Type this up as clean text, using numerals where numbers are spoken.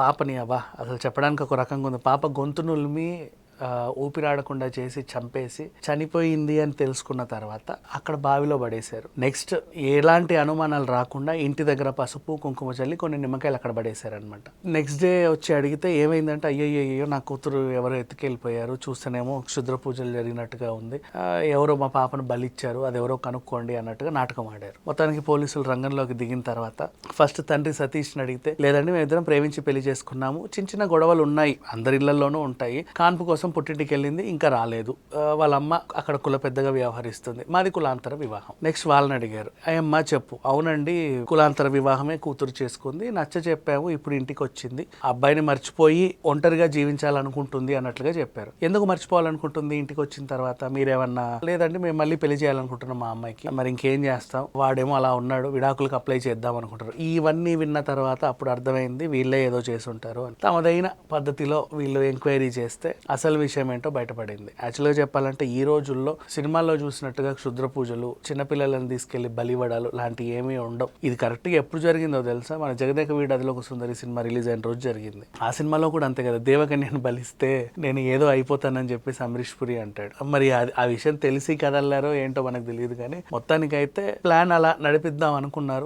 పాపని అబ్బా అసలు చెప్పడానికి ఒక రకంగా ఉంది. పాప గొంతు నులిమి ఊపిరాడకుండా చేసి చంపేసి చనిపోయింది అని తెలుసుకున్న తర్వాత అక్కడ బావిలో పడేశారు. నెక్స్ట్ ఎలాంటి అనుమానాలు రాకుండా ఇంటి దగ్గర పసుపు కుంకుమ చల్లి కొన్ని నిమ్మకాయలు అక్కడ పడేశారు అనమాట. నెక్స్ట్ డే వచ్చి అడిగితే ఏమైందంటే అయ్యో నా కూతురు ఎవరో ఎత్తుకెళ్ళిపోయారు, చూస్తేనేమో క్షుద్ర పూజలు జరిగినట్టుగా ఉంది, ఎవరో మా పాపను బలిచ్చారు, అది ఎవరో కనుక్కోండి అన్నట్టుగా నాటకం ఆడారు. మొత్తానికి పోలీసులు రంగంలోకి దిగిన తర్వాత ఫస్ట్ తండ్రి సతీష్ని అడిగితే లేదండి మేము ఇద్దరం ప్రేమించి పెళ్లి చేసుకున్నాము, చిన్న చిన్న గొడవలు ఉన్నాయి, అందరి ఇళ్లలోనూ ఉంటాయి, కాన్పు కోసం పుట్టింటికి వెళ్ళింది ఇంకా రాలేదు, వాళ్ళ అమ్మ అక్కడ కుల పెద్దగా వ్యవహరిస్తుంది, మాది కులాంతర వివాహం. నెక్స్ట్ వాళ్ళని అడిగారు, అయ్యమ్మ చెప్పు. అవునండి కులాంతర వివాహమే కూతురు చేసుకుంది, నచ్చ చెప్పాము, ఇప్పుడు ఇంటికి వచ్చింది, అబ్బాయిని మర్చిపోయి ఒంటరిగా జీవించాలనుకుంటుంది అన్నట్లుగా చెప్పారు. ఎందుకు మర్చిపోవాలనుకుంటుంది ఇంటికి వచ్చిన తర్వాత? మీరేమన్నా లేదండి మేము మళ్ళీ పెళ్లి చేయాలనుకుంటున్నాం మా అమ్మాయికి, మరి ఇంకేం చేస్తాం, వాడేమో అలా ఉన్నాడు, విడాకులకు అప్లై చేద్దాం అనుకుంటారు. ఇవన్నీ విన్న తర్వాత అప్పుడు అర్థమైంది వీళ్ళే ఏదో చేసి ఉంటారు అని. తమదైన పద్ధతిలో వీళ్ళు ఎంక్వైరీ చేస్తే అసలు విషయం ఏంటో బయటపడింది. యాక్చువల్గా చెప్పాలంటే ఈ రోజుల్లో సినిమాల్లో చూసినట్టుగా క్షుద్ర పూజలు, చిన్నపిల్లలను తీసుకెళ్లి బలివడాలు లాంటివి ఏమీ ఉండవు. ఇది కరెక్ట్గా ఎప్పుడు జరిగిందో తెలుసా? మన జగదేక వీడాదిలో ఒక సుందరి సినిమా రిలీజ్ అయిన రోజు జరిగింది. ఆ సినిమాలో కూడా అంతే కదా, దేవకన్యను బలిస్తే నేను ఏదో అయిపోతానని చెప్పేసి అమరీష్ పురి అంటాడు. మరి ఆ విషయం తెలిసి కదల్లారో ఏంటో మనకు తెలియదు, కానీ మొత్తానికైతే ప్లాన్ అలా నడిపిద్దాం అనుకున్నారు.